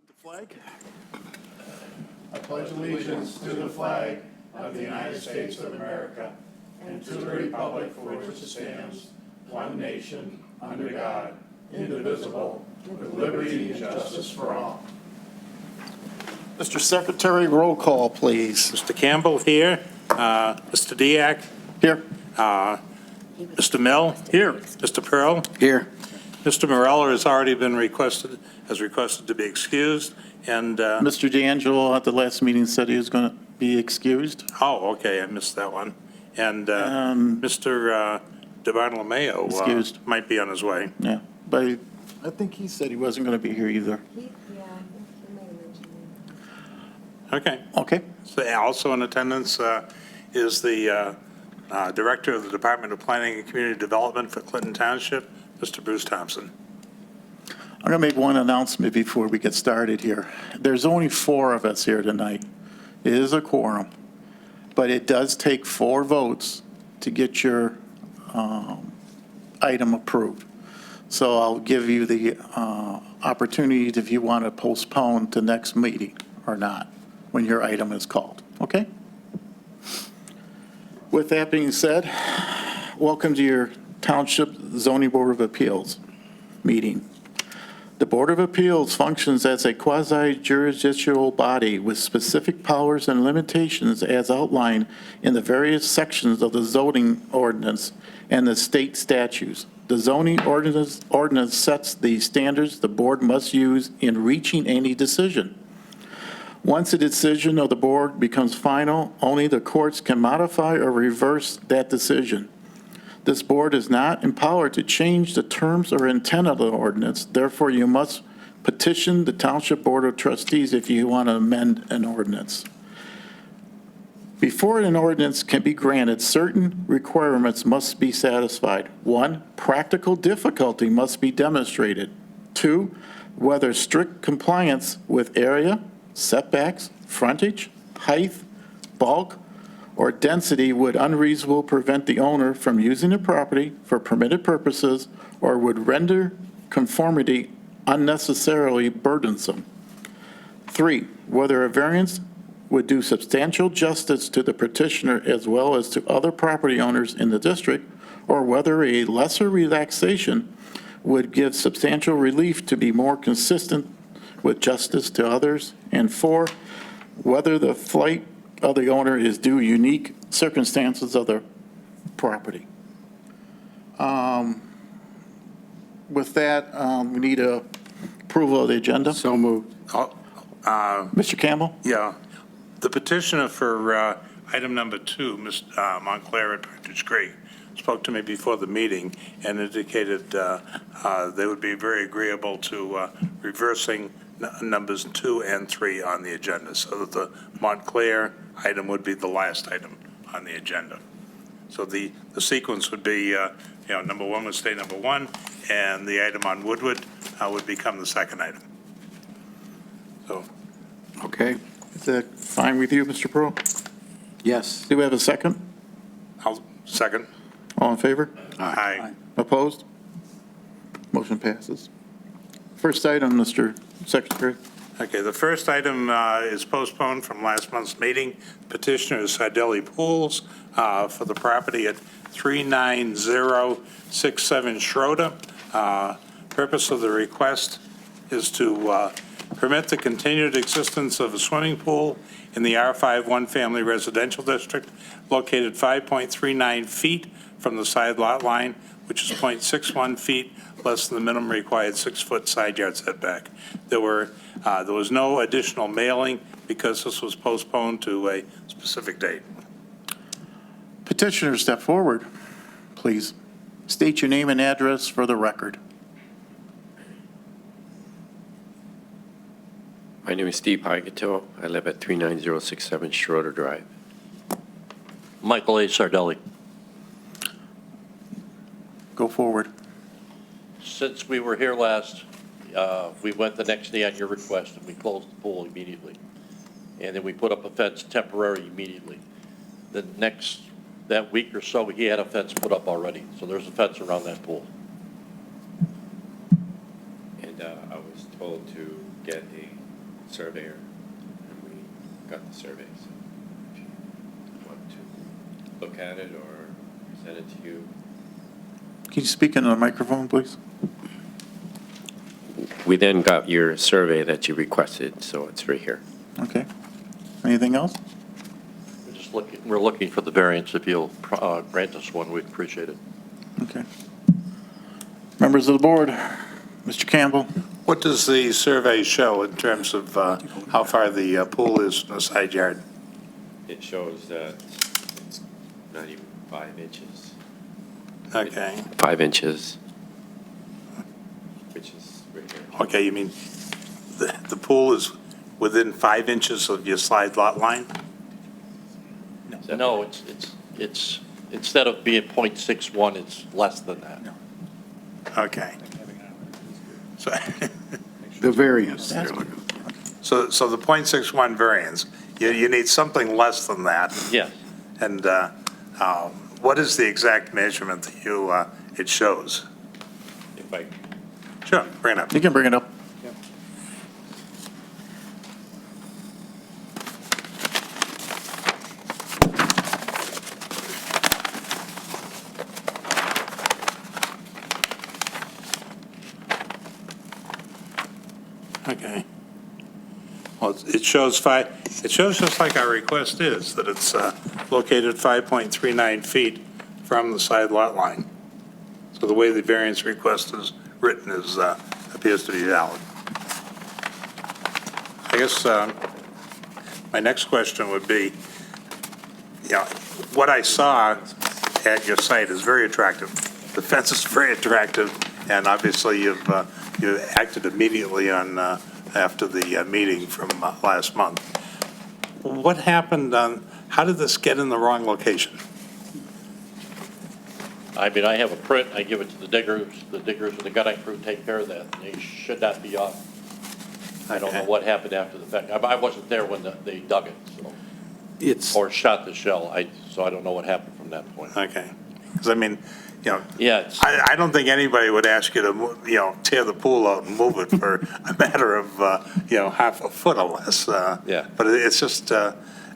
Salute the flag. I pledge allegiance to the flag of the United States of America and to the republic for which it stands, one nation, under God, indivisible, with liberty and justice for all. Mr. Secretary, roll call, please. Mr. Campbell here, Mr. Diak, Here. Mr. Mill. Here. Mr. Pearl. Here. Mr. Morella has already been requested to be excused, and, Mr. D'Angelo at the last meeting said he was going to be excused. oh, okay, I missed that one. And Mr. DeBartolomeo Excused. might be on his way. Yeah, but I think he said he wasn't going to be here either. Yeah, I think he might have mentioned Okay. Okay. So also in attendance is the Director of the Department of Planning and Community Development for Clinton Township, Mr. Bruce Thompson. I'm going to make one announcement before we get started here. There's only 4 of us here tonight. It is a quorum, but it does take 4 votes to get your item approved. So I'll give you the opportunity if you want to postpone to next meeting or not, when your item is called, okay? With that being said, welcome to your Township Zoning Board of Appeals meeting. The Board of Appeals functions as a quasi-jurisdictional body with specific powers and limitations as outlined in the various sections of the zoning ordinance and the state statutes. The zoning ordinance sets the standards the board must use in reaching any decision. Once a decision of the board becomes final, only the courts can modify or reverse that decision. This board is not empowered to change the terms or intent of the ordinance. Therefore, you must petition the Township Board of Trustees if you want to amend an ordinance. Before an ordinance can be granted, certain requirements must be satisfied. 1, practical difficulty must be demonstrated. 2, whether strict compliance with area, setbacks, frontage, height, bulk, or density would unreasonably prevent the owner from using the property for permitted purposes or would render conformity unnecessarily burdensome. 3, whether a variance would do substantial justice to the petitioner as well as to other property owners in the district, or whether a lesser relaxation would give substantial relief to be more consistent with justice to others. And 4, whether the flight of the owner is due unique circumstances of the property. With that, we need a approval of the agenda. So moved. Mr. Campbell? Yeah. The petitioner for item number 2, Ms. Montclair at Partridge Creek, spoke to me before the meeting and indicated they would be very agreeable to reversing numbers 2 and 3 on the agenda, so that the Montclair item would be the last item on the agenda. So the sequence would be, number 1 would stay number 1, and the item on Woodward would become the second item. So, Okay. Is that fine with you, Mr. Pearl? Yes. Do we have a second? I'll second. All in favor? Aye. Opposed? Motion passes. First item, Mr. Secretary. Okay, the first item is postponed from last month's meeting. Petitioner is Sardelli Pools for the property at 39067 Schroeder. Purpose of the request is to permit the continued existence of a swimming pool in the R5 one-family residential district located 5.39 feet from the side lot line, which is 0.61 feet less than the minimum required 6-foot side yard setback. There was no additional mailing because this was postponed to a specific date. Petitioner, step forward, please. State your name and address for the record. My name is Steve Higato. I live at 39067 Schroeder Drive. Michael A. Sardelli. Go forward. Since we were here last, we went the next day on your request and we closed the pool immediately. And then we put up a fence temporary immediately. That week or so, he had a fence put up already. So there's a fence around that pool. And I was told to get a surveyor, and we got the survey, so if you want to look at it or present it to you. Can you speak into the microphone, please? We then got your survey that you requested, so it's right here. Okay. Anything else? We're looking for the variance. If you'll grant us one, we'd appreciate it. Okay. Members of the board, Mr. Campbell? What does the survey show in terms of how far the pool is from the side yard? It shows that it's not even 5 inches. Okay. 5 inches, which is right here. Okay, you mean the pool is within 5 inches of your slide lot line? Is that No, right? it's, instead of being .61, it's less than that. Okay. So, The variance. so the .61 variance, you need something less than that. Yes. And what is the exact measurement that it shows? If I, Sure, bring it up. You can bring it up. Okay. Well, it shows just like our request is, that it's located 5.39 feet from the side lot line. So the way the variance request is written appears to be valid. I guess my next question would be, what I saw at your site is very attractive. The fence is very attractive, and obviously you acted immediately on after the meeting from last month. What happened how did this get in the wrong location? I mean, I have a print, I give it to the diggers and the gutting crew take care of that. They should not be off. I don't know Okay. what happened after the fact. I wasn't there when they dug it, so, It's, or shot the shell, so I don't know what happened from that point. Okay, because I mean, Yeah, it's, I don't think anybody would ask you to, tear the pool out and move it for a matter of, half a foot or less. Yeah. But it's just, I It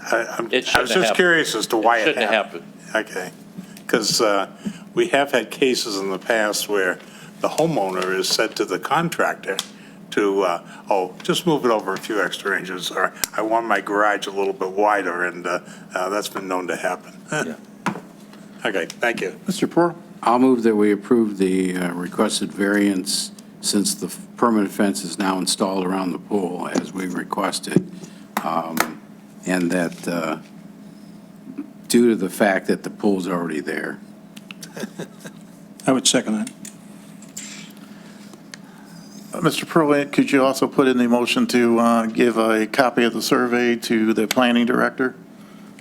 was shouldn't have just happened. curious as to why it shouldn't have happened. happened. Okay, because we have had cases in the past where the homeowner has said to the contractor to, just move it over a few extra inches, or I want my garage a little bit wider, and that's been known to happen. Okay, thank you. Mr. Pearl? I'll move that we approve the requested variance since the permanent fence is now installed around the pool as we requested. And that due to the fact that the pool's already there. I would second that. Mr. Pearl, could you also put in the motion to give a copy of the survey to the planning director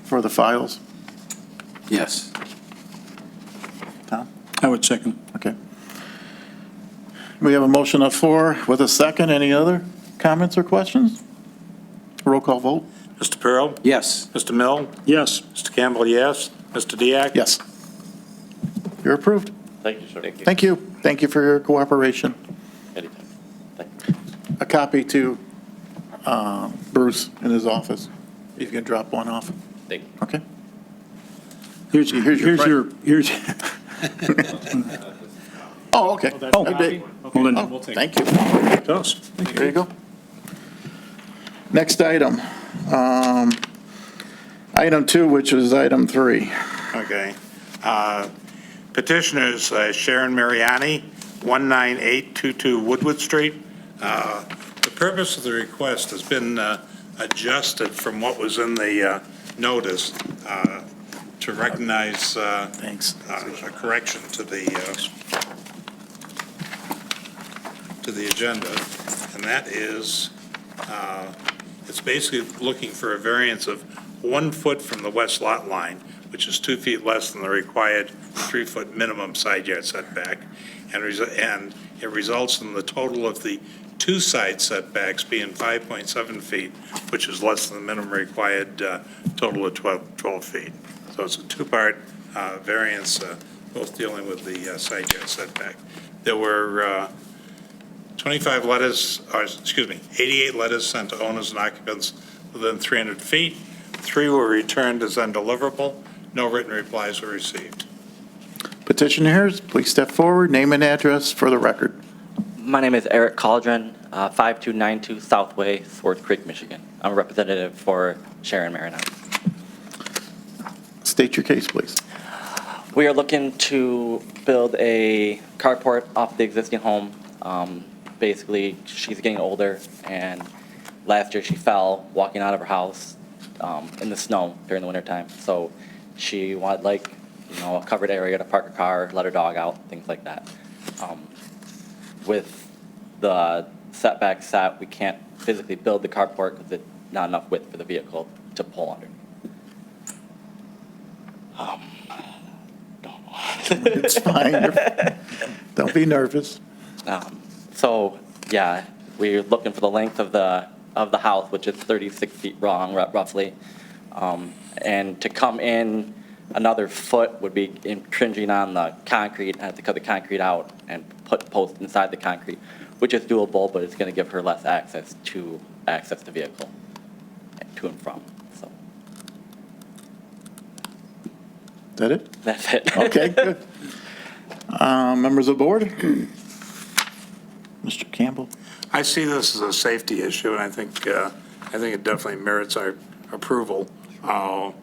for the files? Yes. Tom? I would second. Okay. We have a motion of 4 with a second. Any other comments or questions? Roll call vote? Mr. Pearl? Yes. Mr. Mill? Yes. Mr. Campbell, yes. Mr. Diak? Yes. You're approved. Thank you, sir. thank you. Thank you. Thank you for your cooperation. Anytime. Thank you. A copy to Bruce in his office. If you can drop one off. Thank you. Okay? Here's Here's Oh, okay. Oh, Okay. well, then Oh, we'll take thank you. it to us. There you go. Next item. Item 2, which is item 3. Okay. Petitioners Sharon Mariani, 19822 Woodward Street. The purpose of the request has been adjusted from what was in the notice to recognize Thanks. a correction to the agenda, and that is, it's basically looking for a variance of 1 foot from the west lot line, which is 2 feet less than the required 3-foot minimum side yard setback, and it results in the total of the 2 side setbacks being 5.7 feet, which is less than the minimum required total of 12 feet. So it's a 2-part variance, both dealing with the side yard setback. There were 25 letters, or excuse me, 88 letters sent to owners and occupants within 300 feet. 3 were returned as undeliverable. No written replies were received. Petitioners, please step forward, name and address for the record. My name is Eric Cauldron, 5292 Southway, Fort Creek, Michigan. I'm a representative for Sharon Marino. State your case, please. We are looking to build a carport off the existing home. Basically, she's getting older, and last year she fell walking out of her house in the snow during the wintertime. So she wanted, a covered area to park her car, let her dog out, things like that. With the setback set, we can't physically build the carport because it's not enough width for the vehicle to pull under. It's fine. Don't be nervous. So, yeah, we're looking for the length of the house, which is 36 feet long, roughly. And to come in another foot would be infringing on the concrete. I have to cut the concrete out and put posts inside the concrete, which is doable, but it's going to give her less access to the vehicle to and from. So Is that it? that's it. Okay, good. Members of the board? Mr. Campbell? I see this as a safety issue, and I think it definitely merits our approval for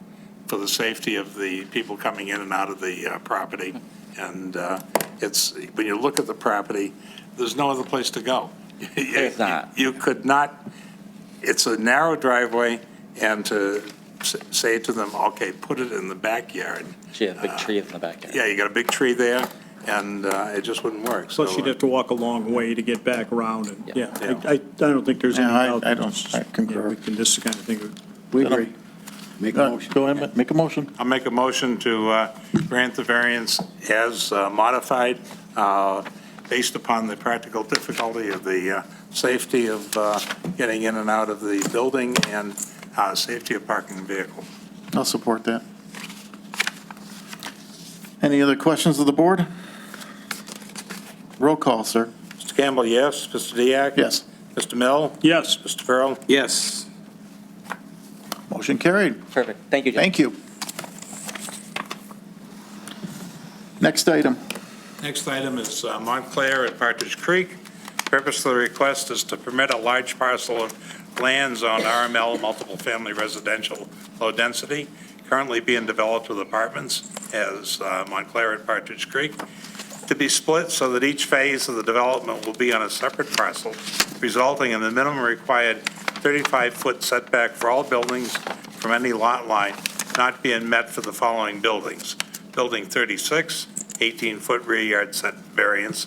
the safety of the people coming in and out of the property. And when you look at the property, there's no other place to go. There's not. You could not, it's a narrow driveway, and to say to them, okay, put it in the backyard. She has big trees in the backyard. Yeah, you got a big tree there, and it just wouldn't work. Plus, So, you'd have to walk a long way to get back around, and, Yeah. yeah, I don't think there's any Yeah, doubt. I don't, I concur. We can just kind of think of, We agree. Make a motion. Go ahead, make a motion. I'll make a motion to grant the variance as modified, based upon the practical difficulty of the safety of getting in and out of the building and safety of parking the vehicle. I'll support that. Any other questions of the board? Roll call, sir. Mr. Campbell, yes. Mr. Diak? Yes. Mr. Mill? yes, Mr. Farrell? Yes. Motion carried. Perfect. Thank you, Jim. Thank you. Next item. Next item is Montclair at Partridge Creek. Purpose of the request is to permit a large parcel of land zoned RML, multiple family residential, low density, currently being developed with apartments as Montclair at Partridge Creek, to be split so that each phase of the development will be on a separate parcel, resulting in the minimum required 35-foot setback for all buildings from any lot line not being met for the following buildings. Building 36, 18-foot rear yard set variance.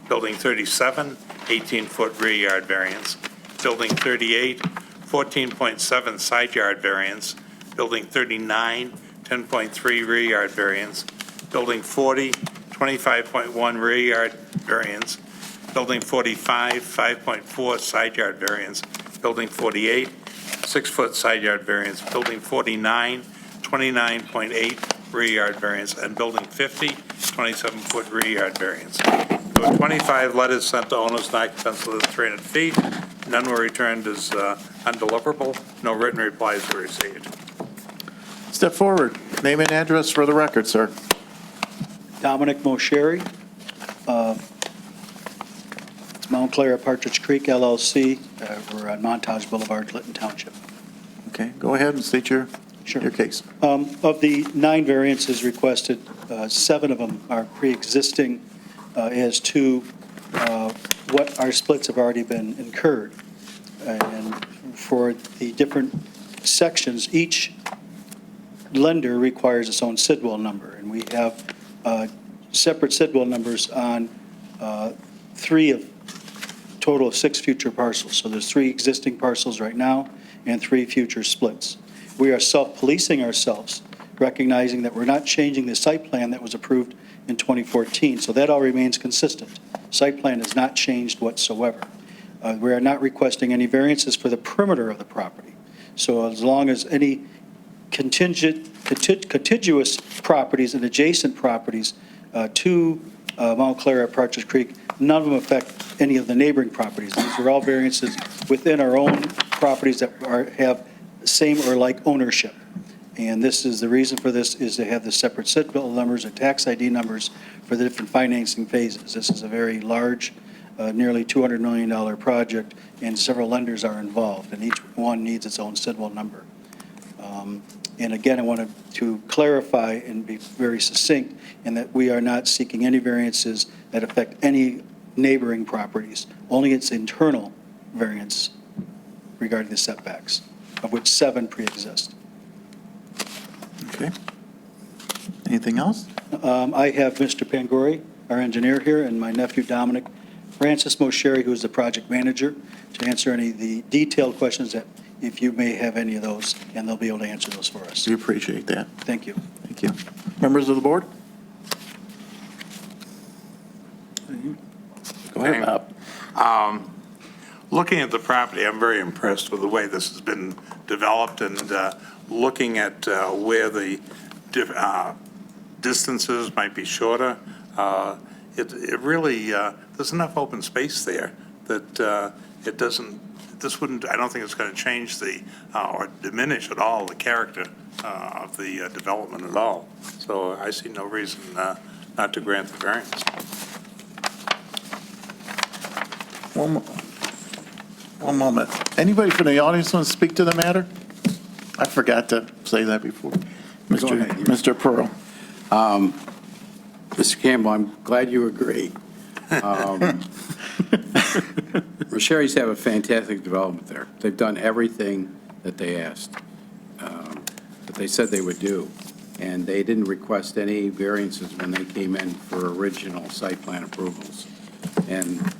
Building 37, 18-foot rear yard variance. Building 38, 14.7 side yard variance. Building 39, 10.3 rear yard variance. Building 40, 25.1 rear yard variance. Building 45, 5.4 side yard variance. Building 48, 6-foot side yard variance. Building 49, 29.8 rear yard variance. And Building 50, 27-foot rear yard variance. There were 25 letters sent to owners and occupants within 300 feet. None were returned as undeliverable. No written replies were received. Step forward. Name and address for the record, sir. Dominic Mosheri, Montclair at Partridge Creek LLC. We're on Montage Boulevard, Clinton Township. Okay, go ahead and state your Sure. case. Of the 9 variances requested, 7 of them are pre-existing as to what our splits have already been incurred. And for the different sections, each lender requires its own Sidwell number, and we have separate Sidwell numbers on 3 of total of 6 future parcels. So there's 3 existing parcels right now and 3 future splits. We are self-policing ourselves, recognizing that we're not changing the site plan that was approved in 2014, so that all remains consistent. Site plan has not changed whatsoever. We are not requesting any variances for the perimeter of the property. So as long as any contiguous properties and adjacent properties to Montclair at Partridge Creek none of them affect any of the neighboring properties. These are all variances within our own properties that have same or like ownership. And this is, the reason for this is to have the separate SIT bill numbers and tax ID numbers for the different financing phases. This is a very large, nearly $200 million project, and several lenders are involved, and each one needs its own SIDWell number. And again, I wanted to clarify and be very succinct in that we are not seeking any variances that affect any neighboring properties. Only its internal variance regarding the setbacks, of which 7 pre-exist. Okay. Anything else? I have Mr. Pangori, our engineer here, and my nephew Dominic Francis Mosheri, who is the project manager, to answer any of the detailed questions that, if you may have any of those, and they'll be able to answer those for us. We appreciate that. Thank you. Thank you. Members of the board? Go ahead, Bob. Looking at the property, I'm very impressed with the way this has been developed, and looking at where the distances might be shorter. It really, there's enough open space there that it doesn't, this wouldn't, I don't think it's going to change the, or diminish at all the character of the development at all. So I see no reason not to grant the variance. One moment. Anybody from the audience want to speak to the matter? I forgot to say that before. Mr. Pearl. Mr. Campbell, I'm glad you agree. Rosherry's have a fantastic development there. They've done everything that they asked, that they said they would do. And they didn't request any variances when they came in for original site plan approvals. And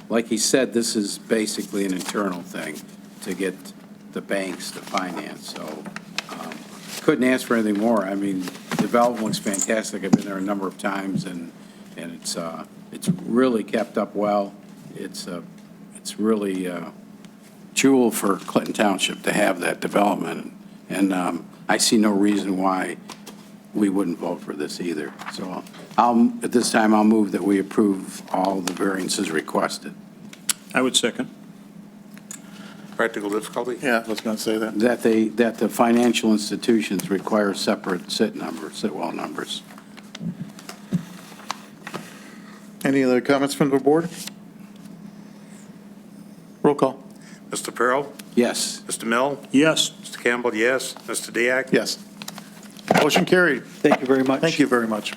like he said, this is basically an internal thing to get the banks to finance. So couldn't ask for anything more. I mean, development looks fantastic. I've been there a number of times, and it's really kept up well. It's really jewel for Clinton Township to have that development, and I see no reason why we wouldn't vote for this either. So at this time, I'll move that we approve all the variances requested. I would second. Practical difficulty? Yeah, I was going to say that. That the financial institutions require separate Sitwell numbers. Any other comments from the board? Roll call. Mr. Pearl? Yes. Mr. Mill? Yes. Mr. Campbell, yes. Mr. Diak? Yes. Motion carried. Thank you very much. Thank you very much.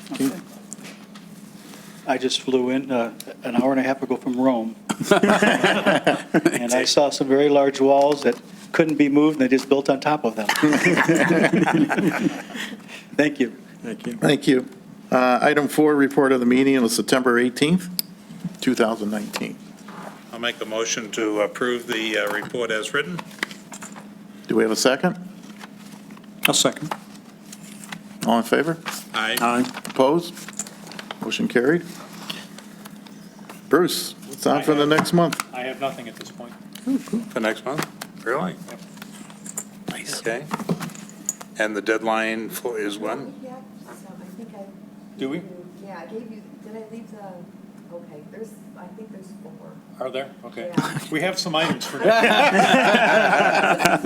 I just flew in an hour and a half ago from Rome. And I saw some very large walls that couldn't be moved, and they just built on top of them. Thank you. Thank you. Thank you. Item 4, report of the meeting of September 18th, 2019. I'll make a motion to approve the report as written. Do we have a second? I'll second. All in favor? Aye. Aye. Opposed? Motion carried. Bruce, what's on for the next month? I have nothing at this point. For next month? Really? Nice. Okay. And the deadline for is when? Yeah, so I think I. Do we? Yeah, I gave you, did I leave the, okay, I think there's 4. Are there? Okay. Yeah. We have some items for, Because I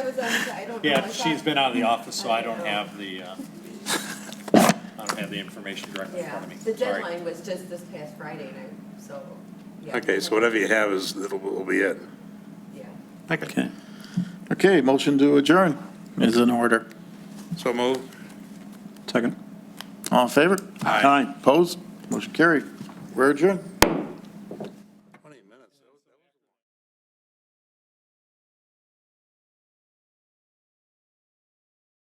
was on, I don't know. yeah, I thought- she's been out of the office, so I don't know. have the, information directly in Yeah, front of me. the Sorry. deadline was just this past Friday, and so, yeah. Okay, so whatever you have is, will be it. Yeah. Okay. Okay, motion to adjourn is in order. So move. Second. All in favor? Aye. Opposed? Motion carried. We're adjourned.